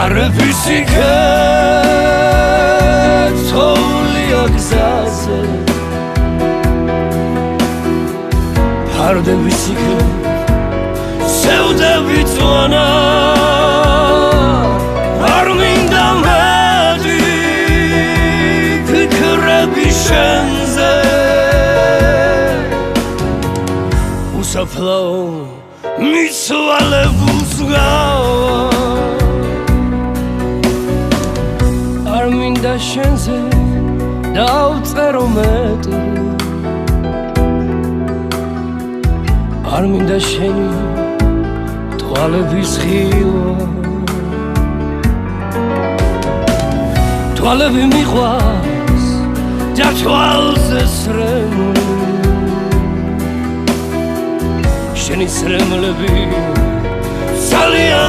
არაფისიქე თოვლია გზაზე ფარდებისიქე სევდები წვანა არ მინდა მედი ფიქრები შენზე უსაფლაო მიცვალებულს გავა არ მინდა შენზე დავწერო მეტი არ მინდა შენი თვალების ხილვა თვალები მიყვარს და თვალზე სრემლი შენი სრემლები ძალიან